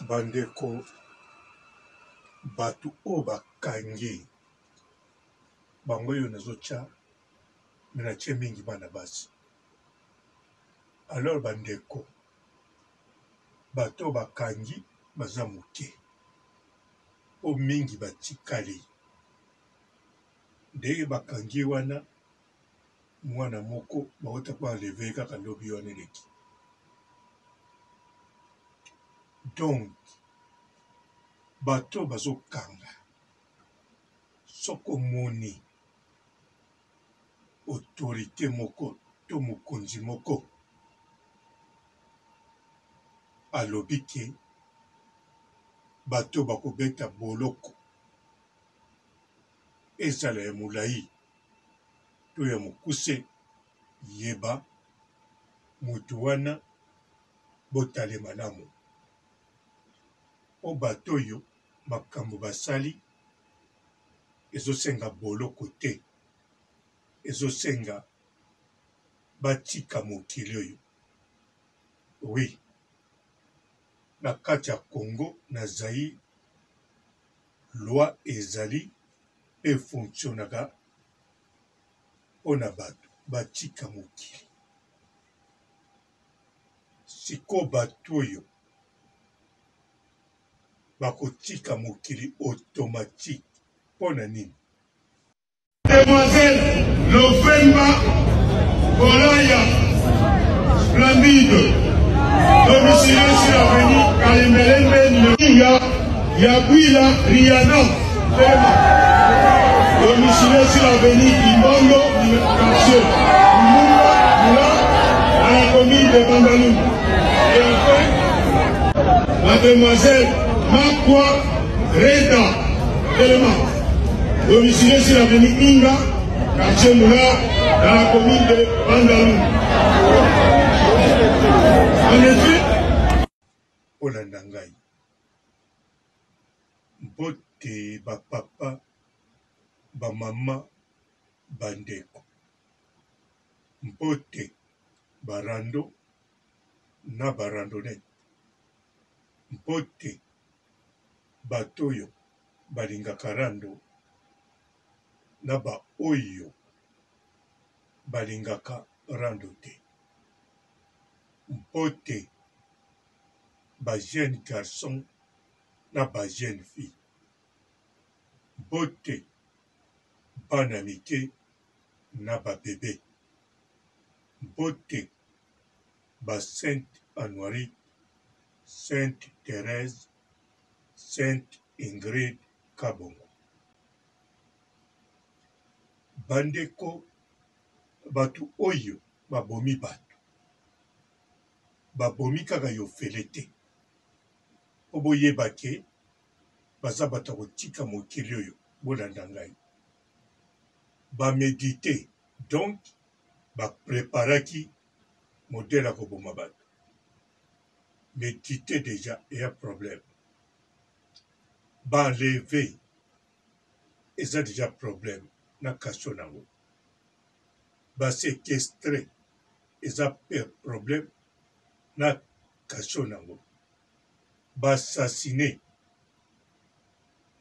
bandeko batu o bakangi bango yo nazocha na che mingi bana basi. Alors bandeko bato bakangi baza muke o mingi batikali ndenge bakangi wana mwana moko bauta kwa leve kaka lobi wana leki. Donc bato bazokanga soko moni autorité moko to mokonzi moko alobi ke bato bakobeta boloko ezala ya molai to ya mokuse yeba mutu wana botale malamu o bato yo makambo basali ezosenga boloko te ezosenga batika mokili oyo. Oui, na kati ya Congo na Zaïre loi ezali e fonctionnaka ona bato batika mokili. Siko bato oyo bakotika mokili automatique pona nini? Demoiselle Lofemba Olaya Splendide domicile sur l'avenue Kalemelembe Yabuila Riana Tema domicile sur l'avenue Imbongo Quartier Lumumba Moula à la commune de Bandalou. Et enfin mademoiselle Makwa Reda Element domicile sur l'avenue Inga, quartier Moula, dans la commune de Bandalou. En effet, Olandangai, bote ba papa, ba mama, bandeko, bote barando, na barandonnet, bote batoyo, balinga karando, na ba oyo balingaka rando te. Mpote ba jeune garçon na ba jeune fille. Mpote bana mike na ba bébé. Mpote ba Sainte Anoiri, Sainte Thérèse, Sainte Ingrid Kabongo. Bandeko batu oyo babomi batu babomi kaka yo felete oboyeba ke baza bato kotika mokili oyo bolanda ngai bamedite donc bapreparaki modele ya koboma bato medite déjà eya problème baenleve eza déjà problème na kasho nango baséquestré eza problème na kasho nango baassassiné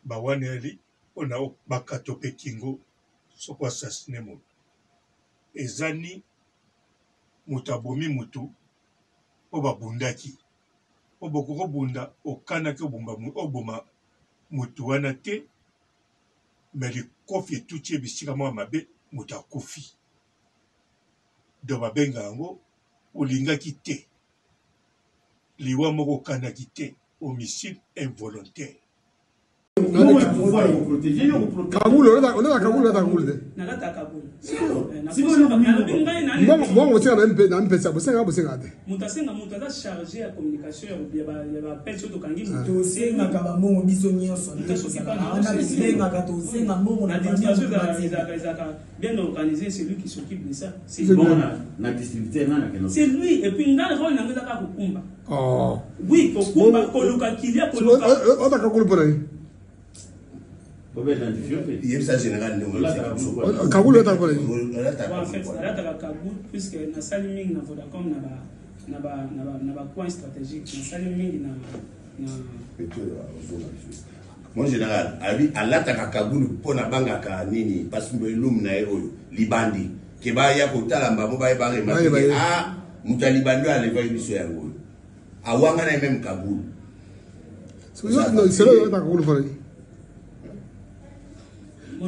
bawaneli mpona bakato mpe kingo soko assassiné moto eza ni moto abomi motu mpo babundaki mpo bokokobunda okanaki oboma motu wana te me likofi etuti ye bisika mwa mabe moto akufi do babenga yango olingaki te liwa moko okanaki te homicide involontaire. Kabul, on a Kabul, on a Kabul. Bon, on tient un peu ça, vous savez, vous savez. Mutasenga mutada chargé à communication ya ba pêche to kangi dossier na kaba mongo bisonyo so na bisenga ka dossier na mongo na dimension bien organisé, c'est lui qui s'occupe de ça. C'est bon na distributeur na que c'est lui et puis ngana rôle na ngeza ka kukumba. Oh. Oui, kukumba koluka kilia koluka. On a Kabul pour lui. Il y a ça général de Kabul est encore là. En fait, là ta Kabul puisque na saliming na Vodacom na ba coin stratégique na saliming Mon général, à l'attaque Kaboul pour la banque à Nini, parce que l'homme n'a libandi. Qui va y avoir la maman va y parler. Ah, Moutalibando à l'éveil du soir. À Wangana même Kaboul. C'est là que Kaboul fait.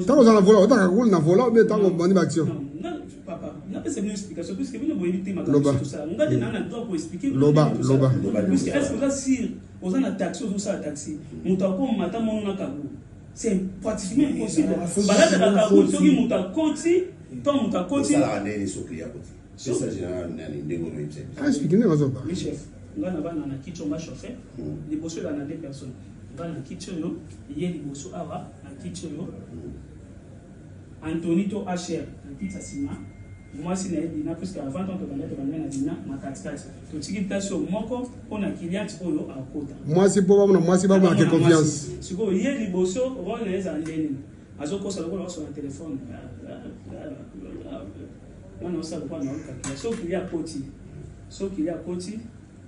Tant qu'on a volé, tant qu'on a volé, mais tant qu'on a une action. Non, papa, c'est une explication. Puisque vous avez évité ma question. Tout ça. On va donner un droit pour expliquer. Loba. Puisque est-ce que vous avez on a un taxi, on a un taxi. On a un taxi. C'est pratiquement impossible. Balade à Kaboul, ceux qui ont un côté, tant qu'on a un côté. C'est ça, général, on a une dégoût. Expliquez-nous, oui, chef. On a un kit, on va chauffer. Les bosses, on a deux personnes. On a un kit, il y a des bosses, un kit, Antonito HR, un kit assina. Moi, c'est une puisque avant, on a ma cascade. Tu sais que tu as on a qu'il y a à côté. Moi, c'est pas confiance. Si vous voyez les bosses, on les a en ligne. À ce qu'on sur le téléphone. On a ça pour nous. Sauf qu'il y a côté. Sauf qu'il y a côté.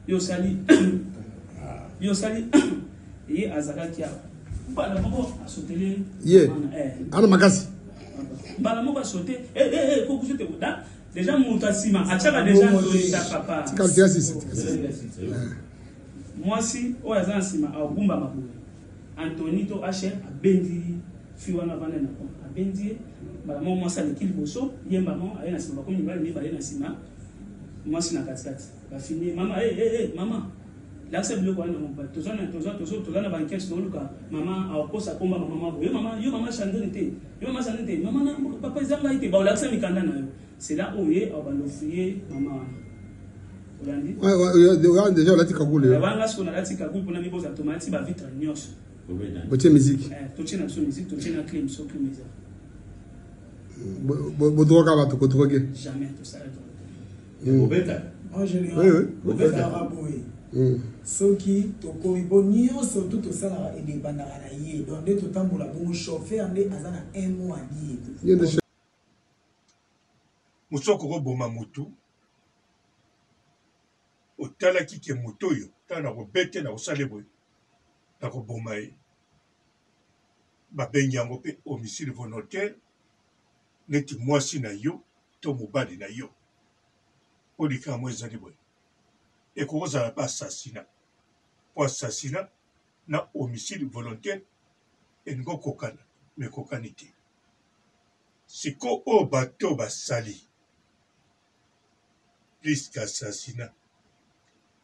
Yo sali. Et Azaka qui a. Pas la mort à sauter. Yeah. Ana makasi. Balamo va sauter. Faut que je te dise. Déjà Moutassima. Achaka déjà Ndolita papa. Moi si o azan sima a bumba mabu. Antonito H a bendi fiwana vana na ko. A bendi balamo moi ça l'équipe bosso, yemba non a na sima comme il va ni ba na sima. Moi si na katikati. Ba fini maman maman. Là c'est le quoi non pas. Tous na banquette non luka. Maman a ko sa komba maman bo. Yo maman chandonité. Yo maman chandonité. Maman papa zanga ite ba la ça mikanda na yo. C'est là où il on va l'offrir maman. Ouais, déjà la Kaboul. Là ce qu'on a la Kaboul pour les beaux automatiques va vite en nyos. Botier musique. Tout tient na musique, tout tient na clim, so clim ça. Bodroga va tout droguer. Jamais tout ça. Bobeta. En général, Bobeta araboui. Soki toko ibonio surtout tout ça et des bandara na yé. Donc de tout temps pour la bon chauffeur ndé azana un mois dit. Musoko ko boma mutu otalaki ke moto yo tana ko bete na osale boy na ko boma ye babengi yango pe homicide volontaire neti mwasi na yo to mobali na yo olika mo ezali boy e ko kozala pa assassinat po assassinat na homicide volontaire eningo kokana me kokani te siko o bato basali plus qu'assassinat.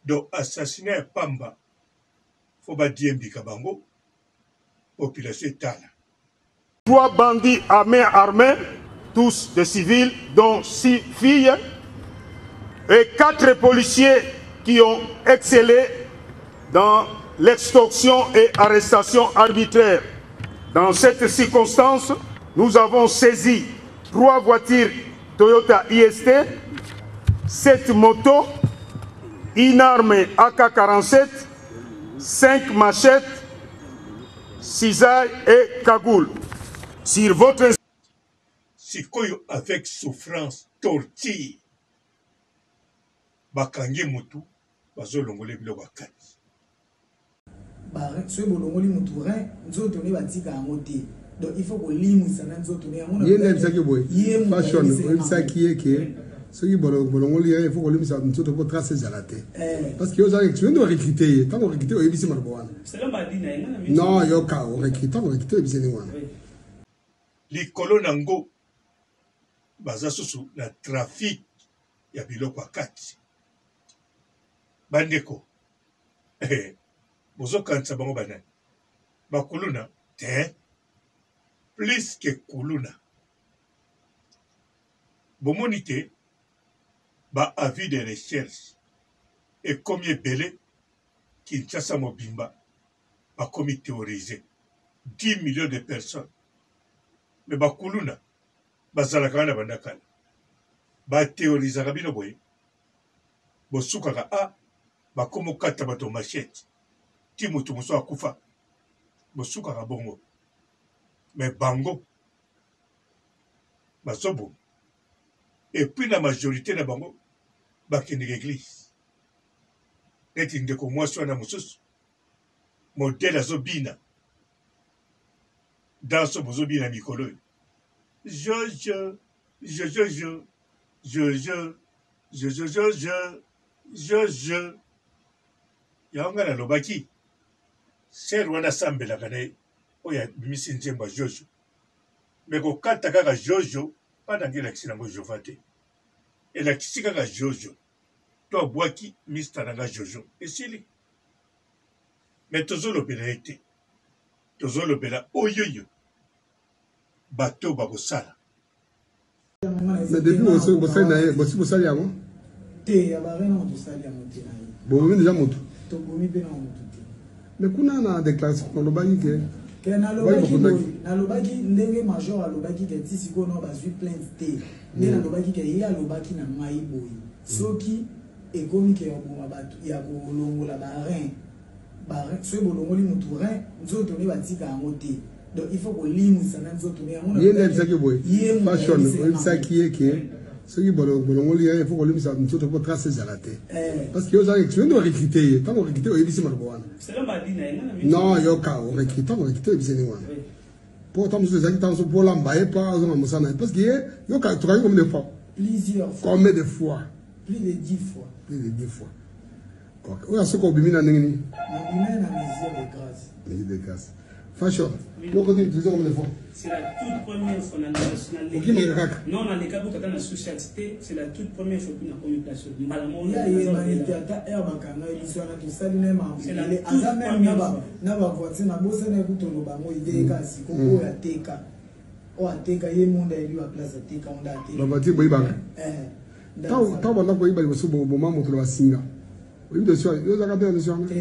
Donc, assassinat est pamba. Faut pas dire bango. Population tala. 3 bandits à main armée, tous des civils, dont 6 filles, et 4 policiers qui ont excellé dans l'extorsion et arrestation arbitraire. Dans cette circonstance, nous avons saisi 3 voitures Toyota IST, 7 motos, une arme AK-47, 5 machettes, cisailles et cagoules. Sur votre... Sikoyo avec souffrance, torture. Bakangi mutu, bazo longole bilo wakati. Ce bolongoli muturin, nous autres on est batika à monter. Donc il faut qu'on lime ça dans nous autres on est à mon. Yéne ça qui boy. Fashion, ça qui est que ceux qui bolongoli il faut qu'on lime ça nous autres pour tracer ça la tête. Parce que vous avez tu viens de recruter, tant qu'on recruter au ABC Marboana. C'est là badi na nga. Non, yo ka on recruter au ABC ni wana. Likolo nango baza susu na trafic ya biloko akati. Bandeko. Bozo kansa bango banani. Bakuluna te plus que kuluna. Bomonité ba avis de recherche et combien belé Kinshasa Mobimba a commis théorisé 10 millions de personnes. Mais bakuluna bazalaka na bandakala. Ba théorisaka bino boye. Bosukaka a bakomo kata bato machette. Ti mutu muso akufa. Bosukaka bongo. Mais bango basobo. Et puis la majorité de bango bakende l'église. Neti ndeko mwasi wana mususu modèle azobina danse bozobina mikolo je yaonga na lobaki ser wana sambelaka na ye oyo abimisi nzembo ya jojo me kokata kaka jojo mpana nge elakisi nango jova te elakisi kaka jojo to abwaki mista nanga jojo esili me tozolobela ye te tozolobela oyoyo bato bakosala mais depuis bosali na ye bosi bosali yango te ya barena tosali yango te na ye bobomi deja motu tobomi mpe na motu te mais kuna na déclaration nalobaki ke nalobaki ndenge major alobaki ke ti sikoyo no bazwi plainte te nde nalobaki ke ye alobaki na ngai boye soki ekomi ke yoboma bato ya kolongola barein soki bolongoli motu rein nzoto nde batika yango te donc il faut kolimwisa na nzoto nde yango ye nde ayebisaki boye fashion oyebisaki ye ke soki bolongoli ye il faut kolimwisa nzoto mpo trace ezala te parce que ozala nde orecrute ye ntango orecrute oyebisi maloba wana non yoka orecrute ntango orecrute oyebisi ndenge wana mpo ta mosusu ezalaki ntango mosusu mpo olamba ye mpo azonga mosala ye parce que ye yoka tokaki combien de fois combien de fois plus de 10 fois plus de 10 fois oyo soki obimi na ndenge nini nabimi na mesure de grâce fashion moko te utilisé combien de fois c'est la toute première fois na national okimaka kaka non na leka butata na société c'est la toute première fois na communication mbala mo ya yebani ata air bakanga biso na tosali na mamele aza même na ba voiture na bosa na kutono bango ide kasi koko ya teka o ateka ye monde eli wa place ateka onda ateka ba voiture boyibaka ta banda koyiba liboso boma moto na basinga oyibi desio yozaka te desio anga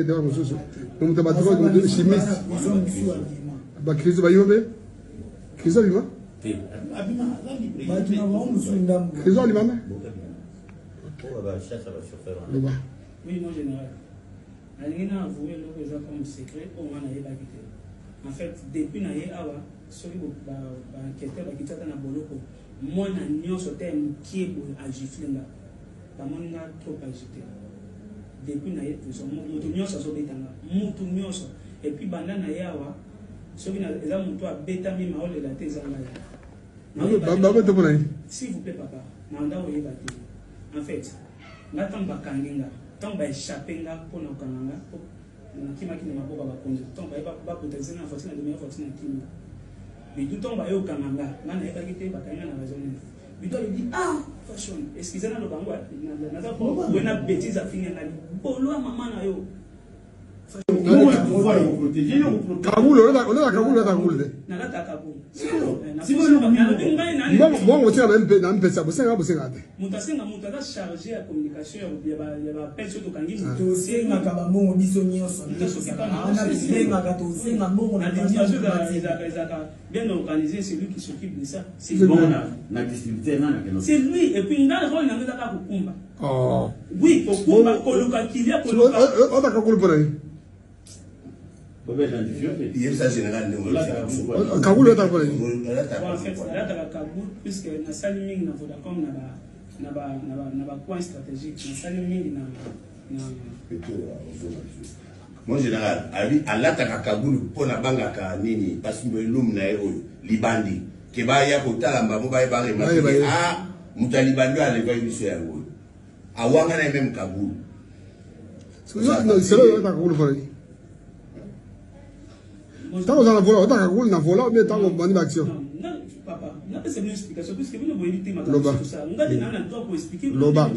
dewa mosusu moto batoko chimiste bakristo bayiba mpe kristo abima kristo alima mpe loba oui mon général nalingi na avoué eloko eza comme secret oyo nga nayebaki te en fait depuis na ye awa soki baenquêteur bakitaka na boloko mwana nyonso te mokie boye agifle nga bamoni nga trop agité depuis na ye moto nyonso azobetanga motu nyonso epuis banda na ye awa soki eza moto abetami maolela te eza babete mpona ye s'il vous plaît papa nanda oyeba te en fait nga ntango bakangi nga ntango baéchappe nga mpona kokanga nga nakimaki na maboko bakonzi ntango bakotagise na voiture na demi voiture na kimi bidu ntango bayokanga nga nga nayebaki te bakangi nga na raison nini bidu alobi fashion excuse na lobango naza wena bêtise afinga nga libolo ya mama na yo kabulu oleka kabulu ata kabulu te nalata kabulu bongo otinga na mpesa bosenga bosenga te moto asenga moto aza chargé ya communication ya bapele so tokangi tosengaka bambongo biso nyonso tosengaka tosenga mbongo na ezalaka bien organisé, c'est lui qui s'occupe de ça. C'est lui, et puis nga rôle na ngeza ka kukumba. Oui, kukumba koluka kilia koluka. Ota ka kulupa nani? Il ça général ne Kabul ota ko nani? En fait, là ta Kabul puisque na sali mingi na Vodacom na ba point stratégique, na sali mingi na mon général, à l'attaque Kabul pour na banga ka nini parce que l'homme na oyo libandi ke ba ya ko tala mbamo ba ba remarquer mutalibandi ale ba biso ya ngo awanga na même Kabul c'est là ta Kabul fari tango za na vola ota Kabul na vola mais tango bandi ba action papa na pesa une explication puisque vous ne voyez pas tout ça on va demander à toi pour expliquer loba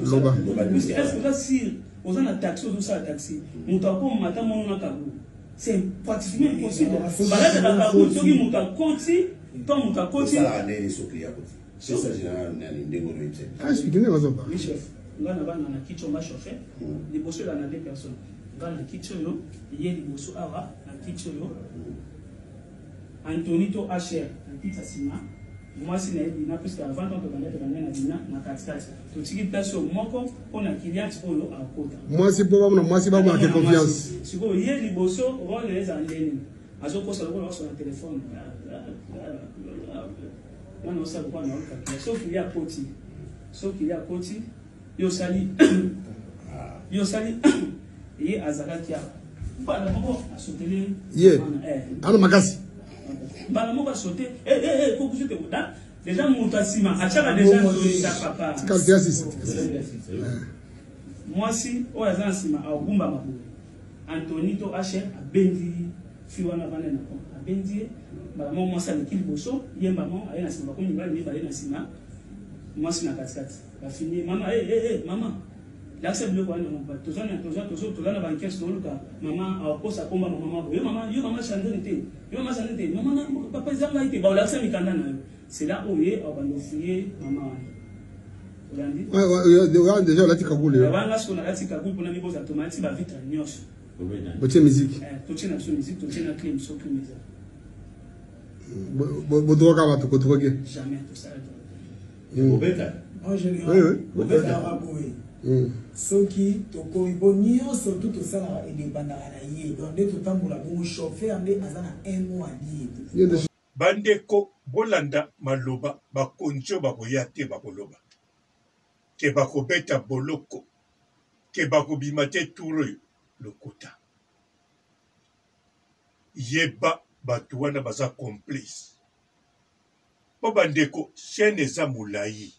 parce que est-ce que là si on a un taxi ou ça taxi mutako mata mon na Kabul c'est pratiquement impossible balade la Kabul soki mutakoti tant mutakoti ça la ne soklia koti c'est ça général nani ndengo no ite expliquer les raisons oui chef ngana bana na kicho ma chauffeur les bosso là na deux personnes ngana kicho yo yé les bosso awa na kicho yo Antonito HR na kitsa sima moi si na bina parce que avant on te na bina na katikati to tiki place moko on a client oyo a kota moi si pour moi si ba ma confiance siko yé les bosso rôle les andeni azoko sa lokolo sur le téléphone non non ça quoi non sauf qu'il y a koti yo sali et azaka kia Mbala moko a sauté. Ano makasi. Mbala moko a sauté. Koko sauté. Déjà mon tassima. Achaka déjà sa papa. Moi si o yazan sima a bumba mabu. Antonito H a bendi fiwana bana na ko. A bendi mbala moko sa l'équipe boso yemba mo ayena sima ko nyibali ni bale na sima. Moi si na katikati. Ba fini mama maman. L'accès bleu quoi non pas tous on a banquier sur le cas maman a posa combat maman yo maman chandonité maman papa zanga été ba l'accès mikanda na c'est là où est on va nous fier maman ouais déjà la tika goule on va sur la tika goule pour na miboza tomati ba vitre nyosho botie musique totie na musique totie na clim so clim bodroka ba to kotroke jamais tout ça bobeta en général bobeta raboui soki tokoibo nyonso tout tosala edebandaka na ye donc nde totambola bongo chauffeur nde aza na 1 mois lié bandeko bolanda maloba bakonzi oyo bakoya te bakoloba ke bakobeta boloko ke bakobima te turo oyo lokuta yeba bato wana baza complice po bandeko chaine eza molai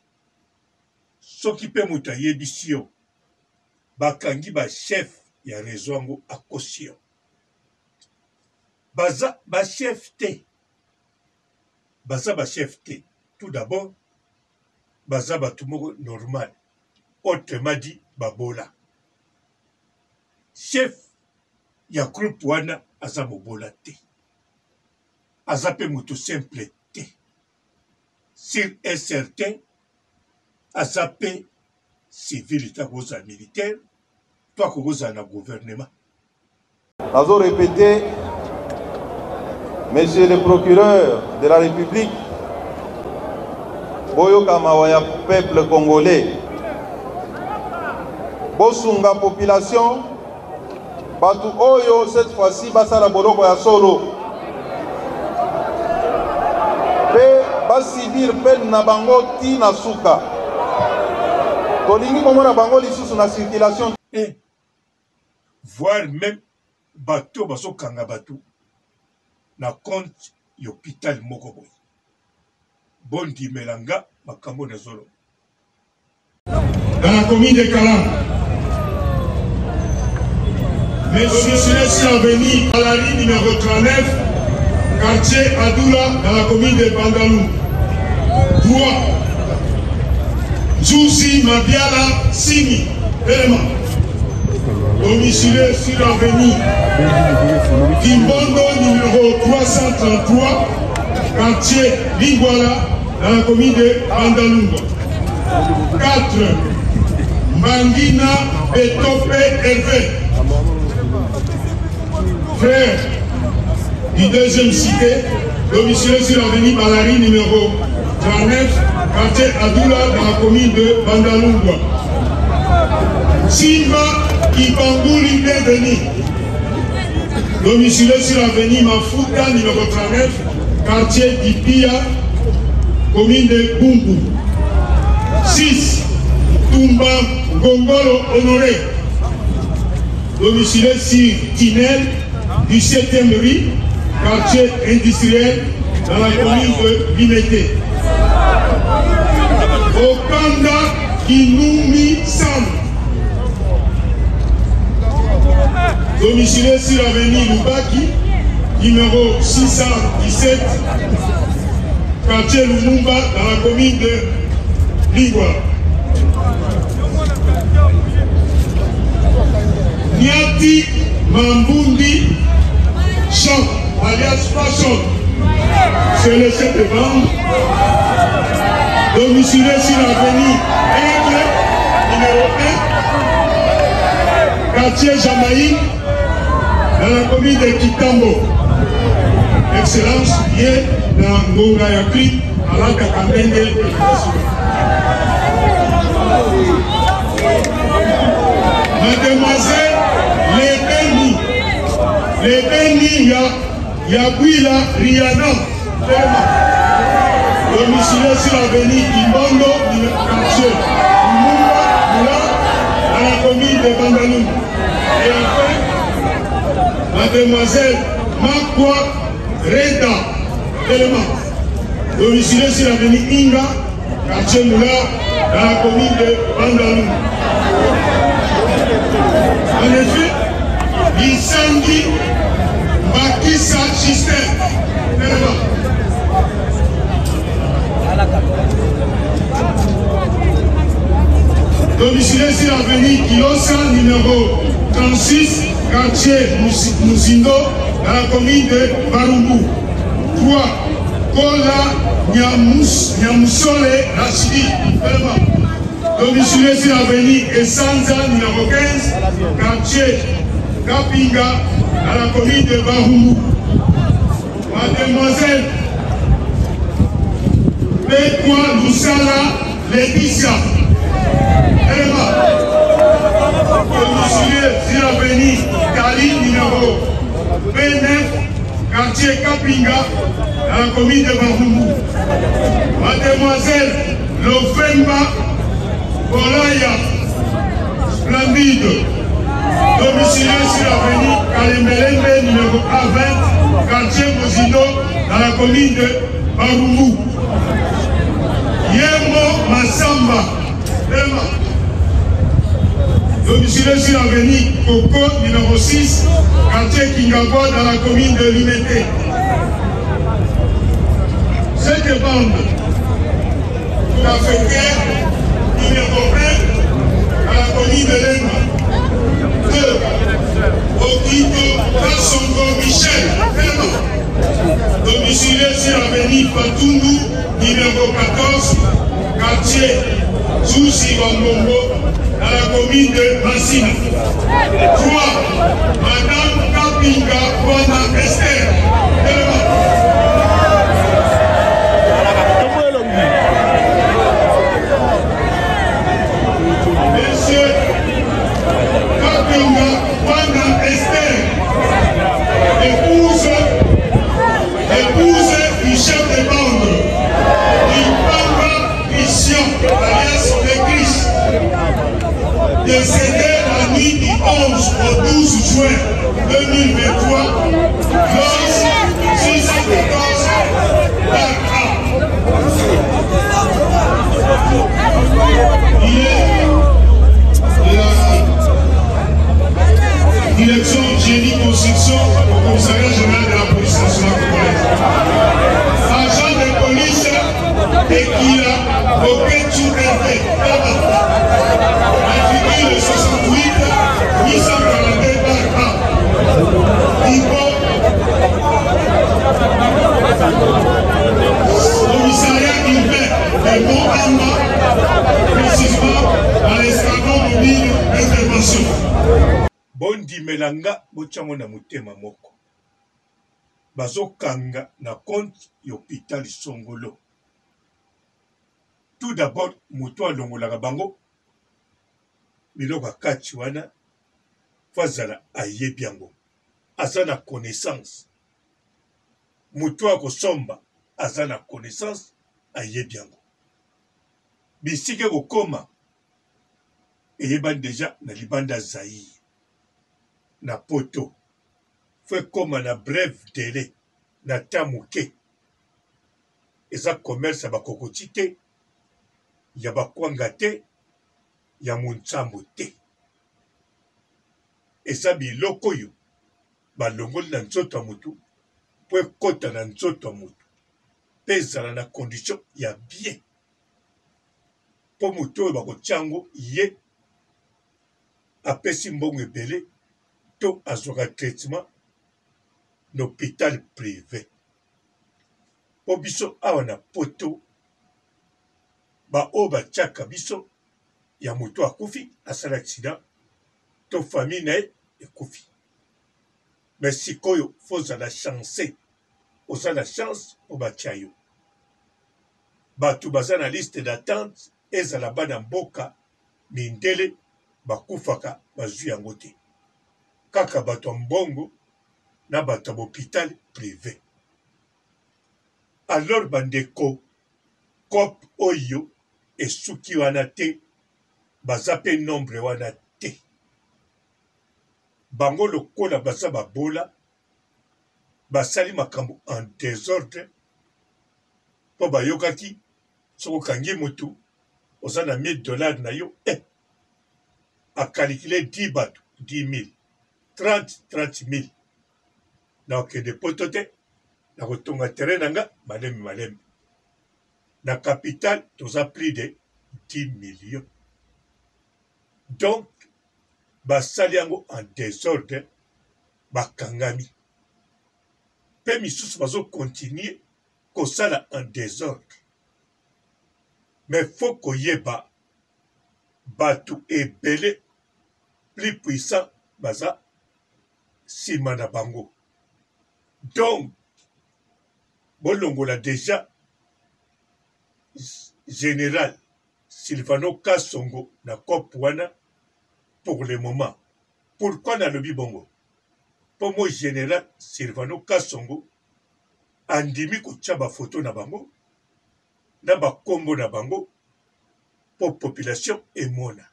soki mpe moto ayebisi yo bakangi bachef ya rezo yango akosi yo baza bachef te tout d'abord baza bato moko normal autrement dit babola chef ya groupe wana aza mobola te aza mpe moto simple te sur un certain azape civil ta koza militaire toi koza na gouvernement. Nazo répété, monsieur le procureur de la République, boyo kamawaya peuple congolais, bosunga population, batu oyo cette fois-ci basala boloko ya solo, pe basibir pen na bango ti na suka. Voire même bateau baso kanga bateau na compte l'hôpital Mokoboy. Bondi Melanga, makambo na zolo. Dans la commune de Kalam, Monsieur Silesi Avenue, à la ligne numéro 39, quartier Adoula, dans la commune de Bandalou. 3. Jouzi Mabiala Simi, élément. Domicilé sur l'avenue Kimbondo numéro 333, quartier Lingwala, dans la commune de Bandalungo. 4. Mangina Betope Hervé, frère du deuxième cité, domicilé sur l'avenue Balari numéro 39, quartier Adoula, dans la commune de Bandalungwa. Simba Kibanguli Deveni, domicilé sur l'avenue Mafuta numéro 39, quartier Dipia, commune de Bumbu. 6. Tumba Gongolo Honoré, domicilé sur Tinel du 7e rue, quartier industriel, dans la commune de Limete. Okanda Kinumi Sam, domicilé sur l'avenue Lubaki, numéro 617, quartier Lumumba, dans la commune de Ligua. Niati Mambundi Jean, alias Fashion, c'est le chef de bande, domicilé sur l'avenue Aigle, numéro 1, quartier Jamaïque, dans la commune de Kitambo. Excellence, liée dans Ngongayakri, à la Kakambende. Mademoiselle Lebeni Yabuila Rihanna, domicilé sur l'avenue Kimbondo, quartier Lumumba, dans la commune de Bandalou. Et enfin, Mademoiselle Makwa Reda Téléma, domiciliée sur l'avenue Inga, quartier Moula, dans la commune de Bandalou. En effet, l'incendie Bakissa Système Téléma. Domicilié sur l'avenue Kilosa, numéro 36, quartier Mousindo, dans la commune de Barumbu. 3. Kola Nyamusole Rachidi, domicilié sur l'avenue Essanza, numéro 15, quartier Kapinga, dans la commune de Barumbu. Mademoiselle Bekwa Lusala Laetitia. Domicilié sur l'avenue Kali, numéro 29, quartier Kapinga, dans la commune de Barumbu. Mademoiselle Lofemba Bolaya Splendide, domicilié sur l'avenue Kalembelembe, numéro A20, quartier Mozino, dans la commune de Barumbu. Yemo Massamba domicilié sur l'avenue Coco, numéro 6, quartier Kingagwa, dans la commune de Limete. Cette bande cafetière, numéro 1, à la commune de Lema. 2. Okito Kassongo Michel, domicilié sur l'avenue Fatundu, numéro 14, quartier Sousi Wambongo, dans la commune de Massina. 3. Madame Kapinga Wana Esther. Monsieur Kapinga Wana Esther, épouse du chef de bande, Ipanga Christian, alias le Christ, décédé la nuit du 11 au 12 juin 2023, classe 614 d'Arca. Il est de la direction génie construction au commissariat général de la police nationale congolaise. Agent de police et qui a aucun sous-traité. Le 68 842 par A. Niveau commissariat urbain de Mont-Amba, précisément à l'escadron mobile d'intervention. Bondi Melanga, Bochamona Mutema Moko. Bazokanga na compte y'hôpital Songolo. Tout d'abord, Moutoua Longolaka Bango. Biloka kati wana fazala ayebi yango aza na connaissance mutu akosomba aza na connaissance ayebi yango bisike kokoma eyebani deja na libanda Zaïre na poto fe koma na breve délai na temps moke eza commerce ya bakokoti te ya bakwanga te ya Montsambo te. Eza biloko oyo balongoli na nzoto ya mutu po ekota na nzoto ya mutu mpe ezala na condition ya bien po mutu oyo bakotia yango ye apesi mbongo ebele to azwaka traitement na hôpital privé. Po biso awa na poto baoyo batiaka biso ya mutu akufi asala accident to famille na ye ekufi. Mais sikoyo fozala chance ozala chance po batia yo bato baza na liste d'attente ezala bana mboka mindele bakufaka bazwi yango te kaka bato ya mbongo na bato ya hôpital privé. Alors bandeko COP oyo esuki wana te baza pe nombre wana te bango lokola baza babola basali makambo en désordre mpo bayokaki soki okangi motu oza na $1000 na yo akalikile 10 bato 10 000 30 000 na okende poto te na kotonga terrain na nga malemi na capital toza plus de 10 millions donc basali yango en désordre bakangami mpe misusu bazokontinue kosala en désordre mais faut koyeba bato ebele plus puissant baza nsima na bango donc bolongola déjà général Silvano Kasongo na COP wana pour le moment. Pourquoi nalobi bongo? Pour moi général Silvano Kasongo andimi kotia ba photo na bango na ba kombo na bango pour population emona.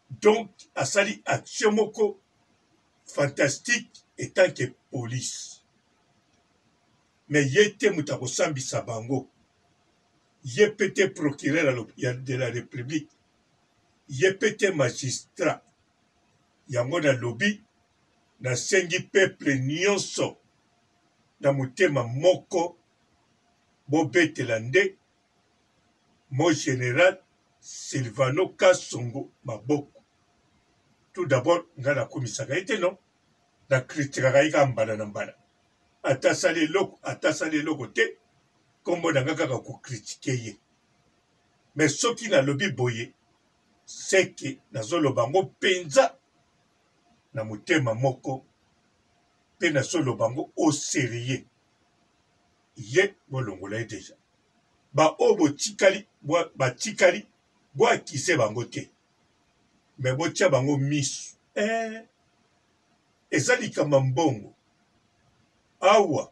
Donc asali action moko fantastique etant que police. Mais yete mutako sambisa bango. Ye pété procureur de la République. Ye pété magistrat. Yango na lobby na sengi peuple nyonso na mutema moko bobetela nde mon général Silvano Kasongo maboko. Tout d'abord ngana komisaka ete non na kritikaka ika mbala na mbala. Atasali loko te kombo na kaka ko critiquer ye. Mais soki na lobi boye c'est que nazoloba ngo penza na mutema moko pe nazoloba ngo au sérieux. Ye bolongola déjà. Ba obo tikali ba tikali bo akise bango te. Mais bo tia bango misu. Ezali kama mbongo. Awa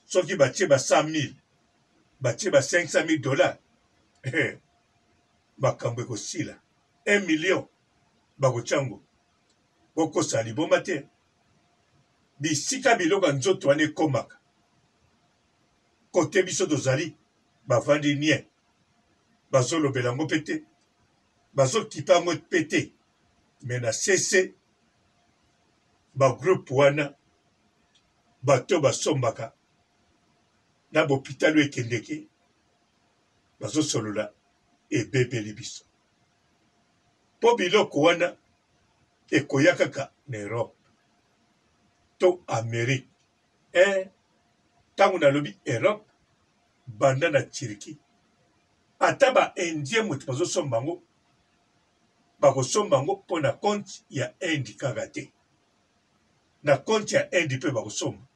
soki batie ba 100 000 batie ba $500,000 bakambo ekosila 1 million bakochango bokosa liboma te bisika biloko nzoto wana ekomaka kote biso tozali bavandi nie bazolobela yango mpe te bazokipa yango mpe te me na sese bagroupe wana bato basombaka na bopitalo ekendeke bazosolola ebebeli biso mpo biloko wana ekoya kaka na Europe to Amérique ntango nalobi Europe banda na Turquie ata ba-indien moto bazosomba yango bakosomba yango mpo na compte ya Inde kaka te na compte ya Inde mpe bakosomba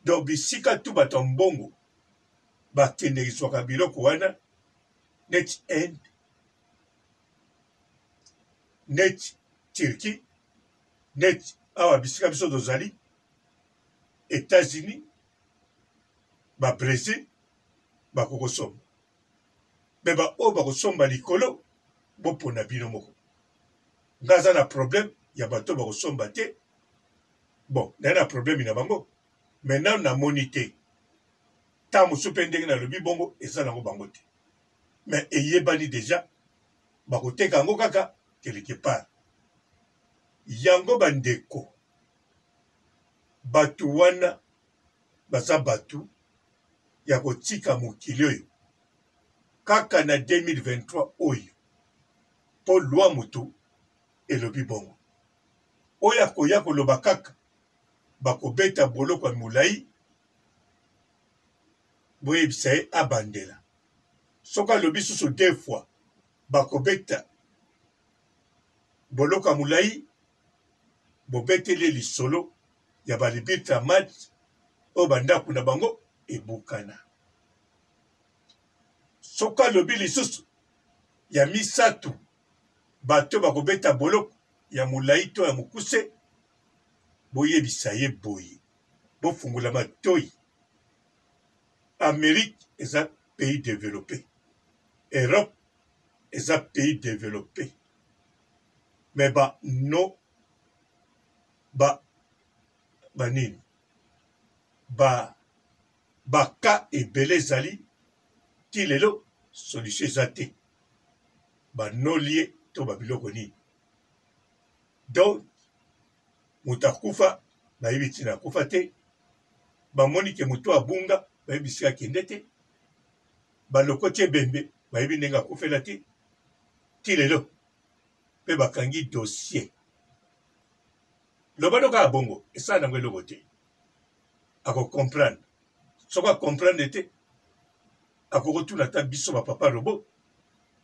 donc bisika tu bato mbongo bakendekiswaka biloko wana neti Inde neti Turquie neti awa bisika biso tozali États-Unis Brésil bakokosomba me baoyo bakosomba likolo bopona bino moko ngaza na problème ya bato bakosomba te bon naye na problème na bango maintenant namoni te ta mosu mpe ndenge nalobi bongo eza nango bango te mais eyebani déjà bakoteka yango kaka quelque part yango bandeko bato wana baza bato ya kotika mokili oyo kaka na 2023 oyo mpo lwa moto elobi bongo oyo akoya koloba kaka bakobeta boloko ya molai boyebisa ye abandela soki alobi susu 2 fois bakobeta boloko ya molai bobeteli lisolo ya balibitre match oyo bandako na bango ebukana soki alobi lisusu ya 3 bato bakobeta boloko ya molai to ya mokuse boyebisa ye boye bofungola matoi Amérique eza pays développé Europe eza pays développé mais ba no ba nini ba ka ebele ezali ti lelo solution eza te banolie to babiloko nini donc moto akufa bayebi ntina akufa te bamoni ke moto abunga bayebi sika akende te balokoti ebembe bayebi ndenge akufela te ti lelo mpe bakangi dossier loba kaka bongo esala nango eloko te akocomprendre soki acomprendre te akokotuna ata biso bapapa robo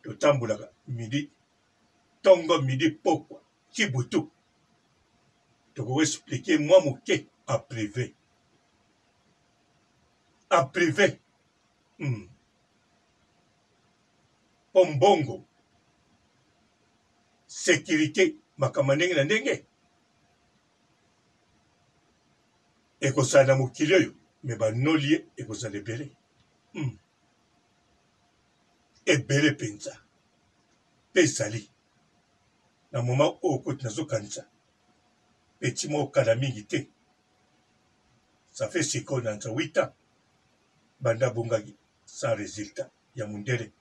totambolaka midi ntongo midi pokwa ti butu tokoexplike mwa moke a privé mpo mbongo sécurité makambo ndenge na ndenge ekozala na mokili oyo me banolie ekozala ebele ebele mpenza mpe ezali na moma oyo koti nazokanisa peti moko kala mingi te ça fait sikoyo na nza 8 ans banda bongaki sans résultat ya mundele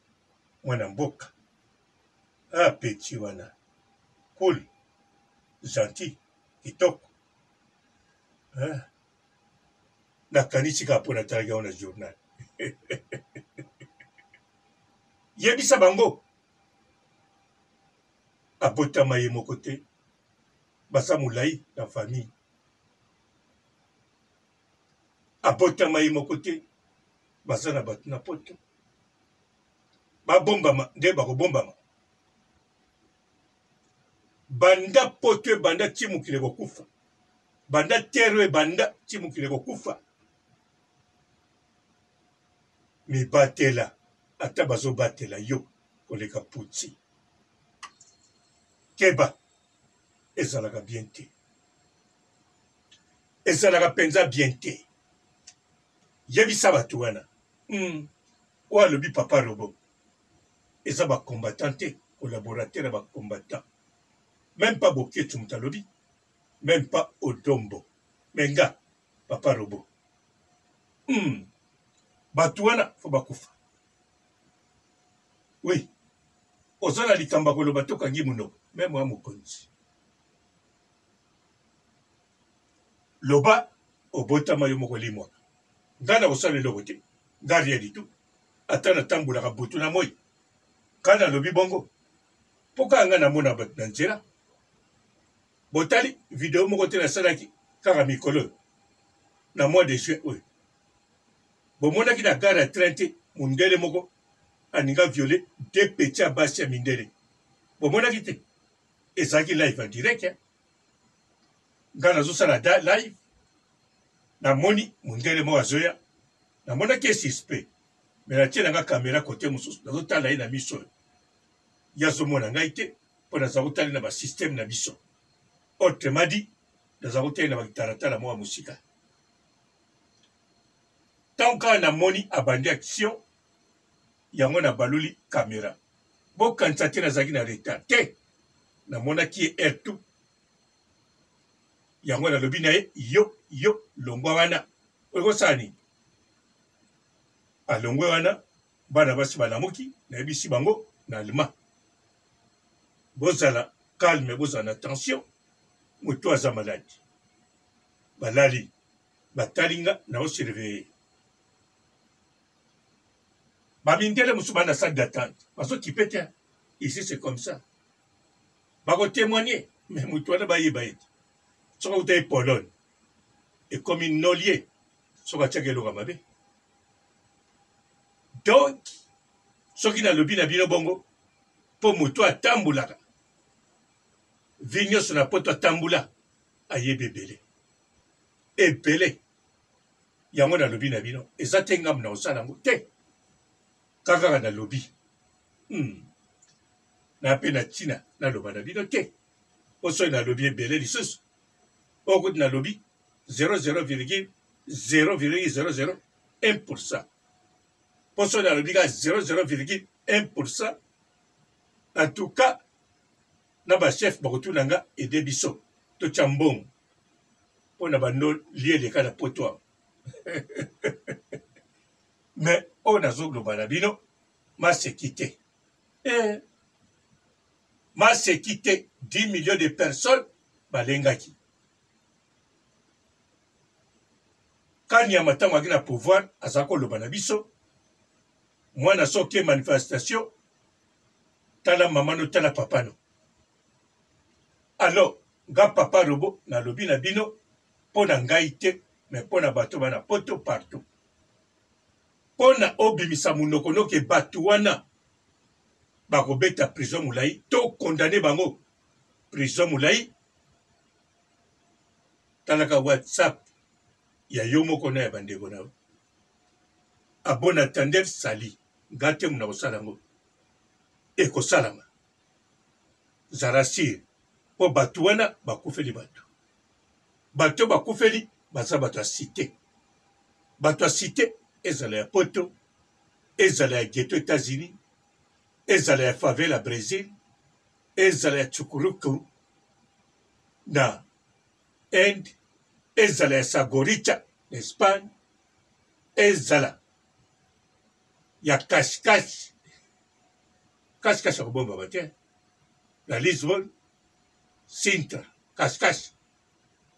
mwana mboka peti wana cool gentil kitoko nakanisi kaka mpo natalaki yango na journal yebisa bango abotama ye moko te baza molai na famille abotama ye moko te baza na bato na poto babombama nde bakobombama banda poto ebanda ti mokili kokufa banda tere ebanda ti mokili kokufa mibatela ata bazobatela yo koleka puti keba ezalaka bien te ezalaka mpenza bien te yebisa bato wana oyo alobi papa robo eza bacombattant te collaborateur ya bacombattant même pas boketu moto alobi même pas odombo menga papa robo bato wana fo bakufa oui oza na likambo ya koloba tokangi monoko meme ya mokonzi loba obotama yo moko limwaka nga na kosala eloko te nga rien du tout ata natambolaka butu na moi ka nalobi bongo mpo kaka nga namona bato na nzela botali video moko te nasalaki kaka mikolo na mois de juin oyo bomonaki na gare ya train te mondele moko aninga viole de peti ya basi ya mindele bomonaki te ezalaki live en direct nga nazosala live namoni mondele moko azoya namonaki esuspe me natie nanga kamera kote mosusu nazotala ye na miso oyo ye azomona ngai te mpo naza kotali na basysteme na biso autrement dit naza kotali na bakitaratala moko ya mosika tant kaka namoni abandi action yango na baluli kamera bokanisa te nazalaki na retard te namonaki ye ertu yango nalobi na ye yo longwa wana okosala nini alongwe wana bana basi balamuki nayebisi bango na allemand bozala calme bozala na tension moto aza maladi balali batalinga naosurveille bamindele mosusu bana salle d'attente bazokipe te ici c'est comme ça bakotémoigner mais moto wana bayeba ete soki akuta ye Pologne ekomi nolie soki atiaka eloko ya mabe donc soki nalobi na bino bongo mpo moto atambolaka vi nyonso na poto atambola ayebi ebele yango nalobi na bino eza te ngambu na kosala yango te kaka nalobi na mpe na ntina naloba na bino te mpo soki nalobi ebele lisusu oyo kuti nalobi 0,0,0,001% mpo soki nalobi kaka 0,0,1% en tout cas na ba chef bakotuna nga ede biso to chambong pona bando lié les cas de potoa mais on a zoglo banabino ma séquité ma séquité 10 millions de personnes balengaki quand y a matama na pouvoir azako lo banabiso moi na soke manifestation tala mamano tala papano alors ga papa robo na lobi na bino pona ngai te mais pona bato bana poto partout pona obimisa munoko noke bato wana bakobeta prison mulai to condamné bango prison mulai talaka WhatsApp ya yo moko na ya bandeko na abona tandem sali ngate muna kosala ngo ekosalama zarasir po bato wana bakufeli bato bakufeli baza bato ya cité ezala ya poto ezala ya ghetto États-Unis ezala ya favela Brésil ezala ya Chukuruku na Inde ezala ya Sagoricha Espagne ezala ya kashkash ya kobomba bate na Lisbonne Sintra kashkash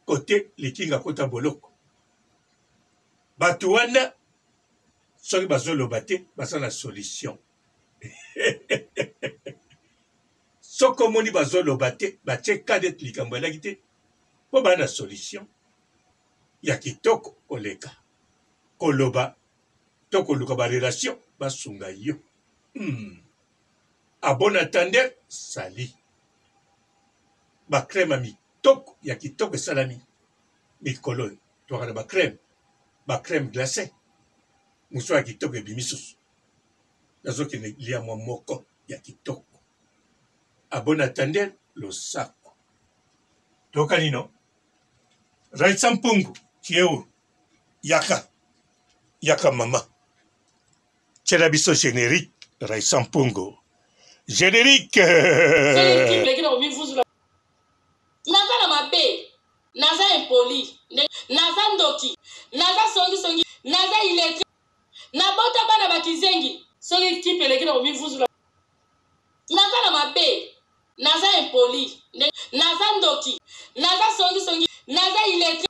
kote likinga kota boloko bato wana soki bazoloba te basala solution soki omoni bazoloba te batie kadet likambo elaki te mpo baa na solution ya kitoko koleka koloba to koluka barelation basunga yo a bon attendeur sali bakrema mitoko ya kitoko esalami mikolo tokana bakreme glacé muso ya kitoko ebimi susu nazokende lia mwa moko ya kitoko a bon attendeur losako tokani no Raisa Mpungu kieu yaka mama tshela biso générique Raisa Mpungu générique naza na mabe naza impoli naza ndoki naza songi naza iletre nabota bana bakizengi soki kipeleki na komivuzula naza na mabe naza impoli naza ndoki naza songi naza iletre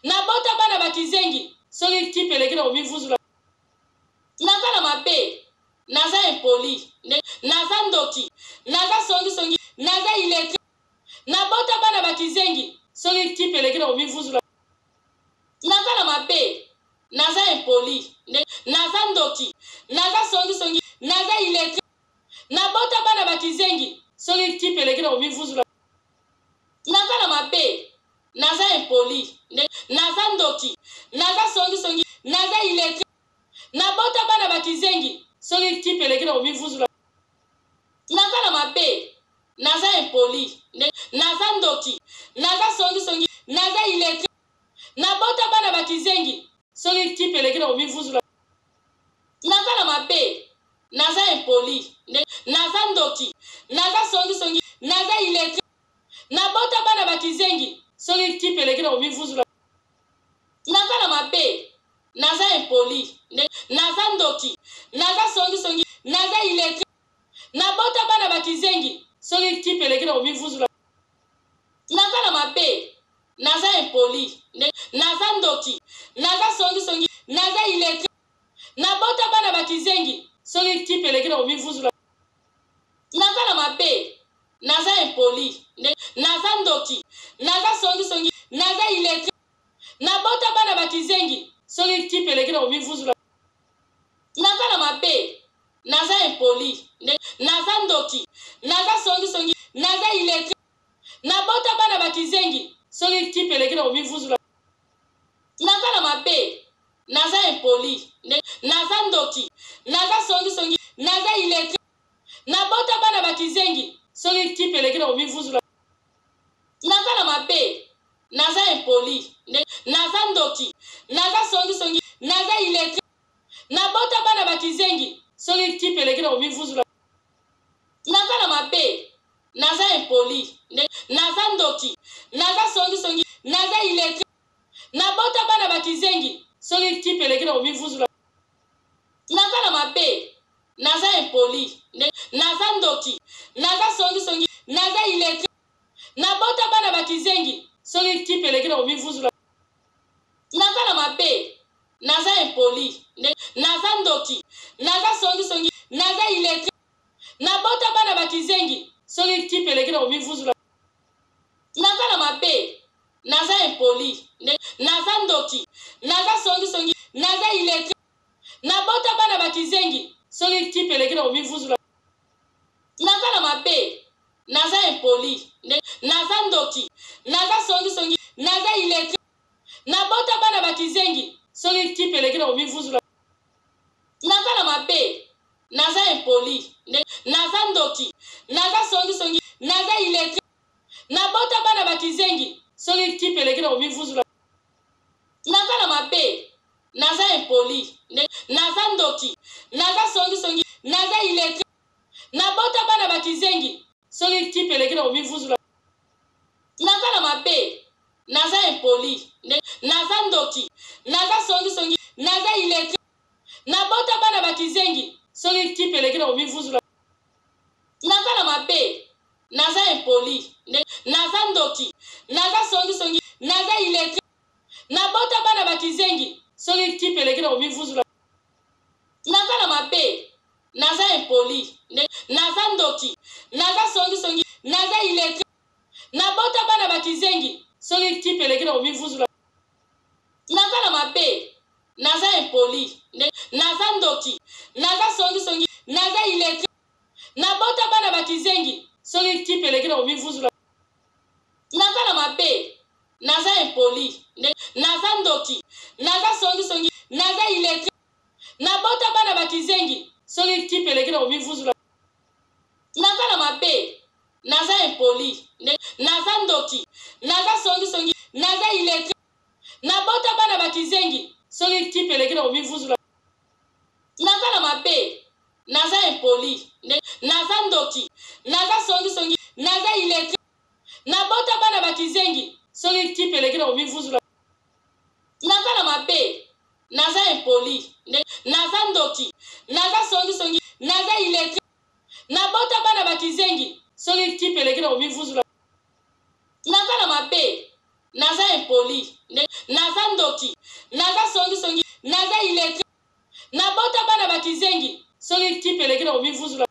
nabota bana bakizengi soki kipeleki na komivuzula naza na mabe naza impoli naza ndoki naza songi naza iletre nabota bana bakizengi soki kipeleki na komivuzula naza na mabe naza impoli naza ndoki naza songi naza iletre nabota bana bakizengi soki kipeleki na komivuzula naza na mabe naza impoli naza ndoki naza songi naza iletre nabota bana bakizengi soki kipeleki na komivuzula naza na mabe naza impoli naza ndoki naza songi naza iletre nabota bana bakizengi soki kipeleki na komivuzula naza na mabe naza impoli naza ndoki naza songi naza iletre nabota bana bakizengi soki kipeleki na komivuzula naza na mabe naza impoli naza ndoki naza songi naza iletre nabota bana bakizengi soki kipeleki na komivuzula naza na mabe naza impoli naza ndoki naza songi naza iletre nabota bana bakizengi soki kipeleki na komivuzula naza na mabe naza impoli naza ndoki naza songi naza iletre nabota bana bakizengi soki kipeleki na komivuzula naza na mabe naza impoli naza ndoki naza songi naza iletre nabota bana bakizengi soki kipeleki na komivuzula naza na mabe naza impoli naza ndoki naza songi naza iletre nabota bana bakizengi soki kipeleki na komivuzula naza na mabe naza impoli naza ndoki naza songi naza iletre nabota bana bakizengi soki kipeleki na komivuzula naza na mabe naza impoli, naza ndoki, naza songi, naza illettré, nabota bana bakizengi, soki kipelekina omivuzula. Naza na mabe, naza impoli, naza ndoki, naza songi, naza illettré, nabota bana bakizengi, soki kipelekina omivuzula. Naza na mabe, naza impoli, naza ndoki, naza songi, naza illettré, nabota bana bakizengi, soki kipelekina omivuzula. Naza na mabe, naza impoli, naza ndoki, naza songi, naza illettré, nabota bana bakizengi, soki kipelekina omivuzula. Naza na mabe, naza impoli, naza ndoki, naza songi, naza illettré, nabota bana bakizengi, soki kipelekina omivuzula. Naza na mabe, naza impoli, naza ndoki, naza songi, naza illettré, nabota bana bakizengi, soki kipelekina omivuzula. Naza na mabe, naza impoli, naza ndoki, naza songi, naza illettré, nabota bana bakizengi, soki kipelekina omivuzula. Naza na mabe, naza impoli, naza ndoki, naza songi, naza illettré, nabota bana bakizengi, soki kipelekina omivuzula. Naza na mabe, naza impoli, naza ndoki, naza songi, naza illettré, nabota bana bakizengi, soki kipelekina omivuzula. Naza na mabe, naza impoli, naza ndoki, naza songi, naza illettré, nabota bana bakizengi, soki kipelekina omivuzula. Naza na mabe, naza impoli, naza ndoki, naza songi, naza illettré, nabota bana bakizengi, soki kipelekina omivuzula. Naza na mabe, naza impoli, naza ndoki, naza songi, naza illettré, nabota bana bakizengi, soki kipelekina omivuzula. Naza na mabe, naza impoli, naza ndoki, naza songi, naza illettré, nabota bana bakizengi, soki kipelekina omivuzula. Naza na mabe, naza impoli, naza ndoki, naza songi, naza illettré, nabota bana bakizengi, soki kipelekina omivuzula. Naza na mabe, naza impoli, naza ndoki, naza songi, naza illettré, nabota bana bakizengi, soki kipelekina omivuzula. Naza na mabe, naza impoli, naza ndoki, naza songi, naza illettré, nabota bana bakizengi, soki kipelekina omivuzula.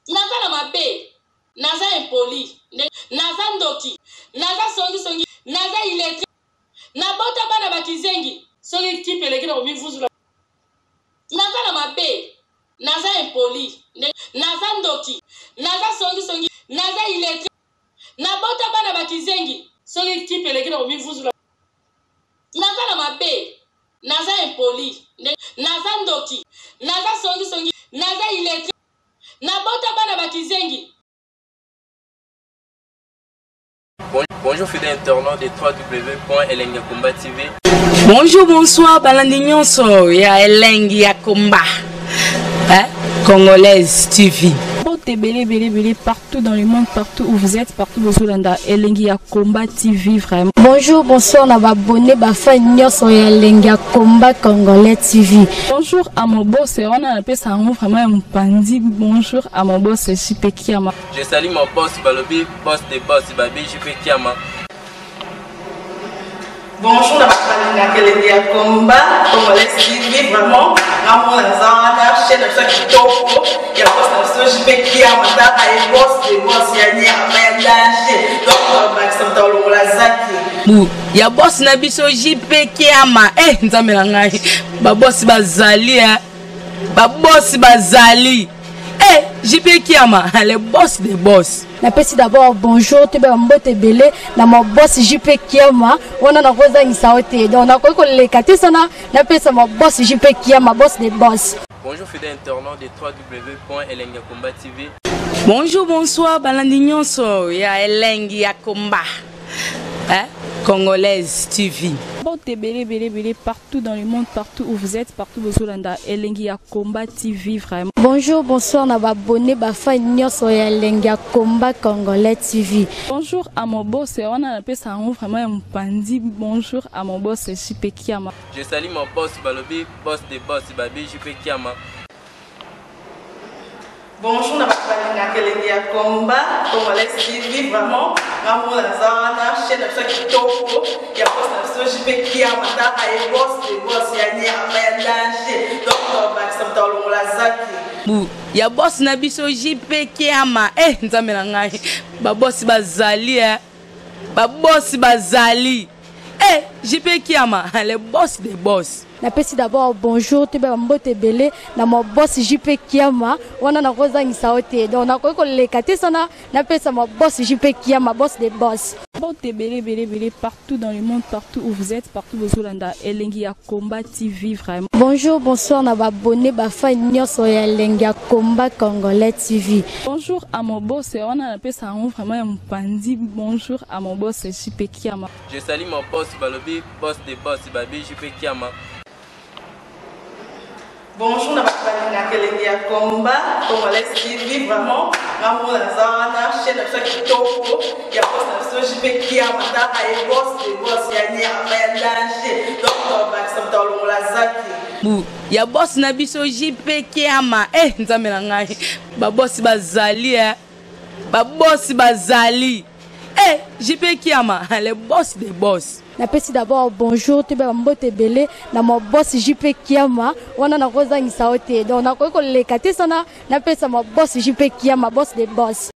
Naza na mabe, naza impoli, naza ndoki, naza songi, naza illettré, nabota bana bakizengi, soki kipelekina omivuzula. Naza na mabe, naza impoli, naza ndoki, naza songi, naza illettré, nabota bana bakizengi, soki kipelekina omivuzula. Naza na mabe, naza impoli, naza ndoki, naza songi, naza illettré, nabota bana bakizengi. Bonjour fidèles internautes de www.elengiakomba TV. Bonjour, bonsoir, balandi nyonso ya Elengiakomba Congolaise TV. Belé partout dans le monde, partout où vous êtes, partout où vous êtes, Elengiakomba TV vraiment. Bonjour, bonsoir, on a abonné à nyonso ya Elengiakomba Congolais TV. Bonjour à mon boss, on a appelé ça vraiment un pandi. Bonjour à mon boss, JP Kiama. Je salue mon boss Balobi, boss des boss Babi, JP Kiama. Bonjour, la Elengiakomba Congolais TV vraiment. Ramon Lazana, chaîne de chaque topo, il y a pas de JP Kiama, et boss des boss, il y a un danger. Donc, Maxime Tolo Lazaki. Il y a boss Nabiso JP Kiama. Eh, nzamela ba boss bazali ba boss bazali. Eh, JP Kiama, le boss des boss. Napesi d'abord bonjour, tu es mbote belé, na mon boss JP Kiama, on a na rosa insaote. Donc na ko le katisana, napesa mon boss JP Kiama, boss des boss. Bonjour fidèles internautes de www.elengiakomba TV. Bonjour, bonsoir, balandi nyonso ya Elengiakomba Congolaise TV. Bon, belé, partout dans le monde, partout où vous êtes, partout où vous êtes, Elengi ya Combat TV, vraiment. Bonjour, bonsoir, na abonné, fa nyonso ya Elengi ya Combat Congolais TV. Bonjour à mon boss, on a appelé ça vraiment un pandi. Bonjour à mon boss, JP Kiama. Je salue mon boss, Balobi, boss des boss, Babi, JP Kiama. Bonjour, na balinga Elengi ya Combat Congolais TV, vraiment. Ramon Lazana, chaîne de Kitoko, il y a pas de JP Kiama, et boss des boss, il y a un danger. Donc, on va Bu ya boss na biso JP Kiama nzambe na ngai ba boss bazali ba boss bazali JP Kiama le boss des boss. Napesi d'abord bonjour te ba mbote belé na mo boss JP Kiama wana na kozangisa ote donc na ko lekate sana napesa mo boss JP Kiama boss des boss. Bon, belé, partout dans le monde, partout où vous êtes, partout où vous êtes, Elengi ya Combat TV, vraiment. Bonjour, bonsoir, na abonné, fa nyonso ya Elengi ya Combat Congolais TV. Bonjour à mon boss, on a appelé ça vraiment un pandi. Bonjour à mon boss, JP Kiama. Je salue mon boss, Balobi, boss des boss, Babi, JP Kiama. Bonjour, na balinga Elengi ya Combat Congolais TV, vraiment. Ramon Lazana, chaîne de Kitoko, il y a pas de JP Kiama, et boss des boss, il y a un danger. Donc, on va Bu ya boss na biso JP Kiama nzambe na ngai ba boss bazali ba boss bazali JP Kiama le boss des boss. Napesi d'abord bonjour te ba mbote belé na mo boss JP Kiama wana na kozangisa ote donc na ko lekate sana napesa mo boss JP Kiama boss des boss.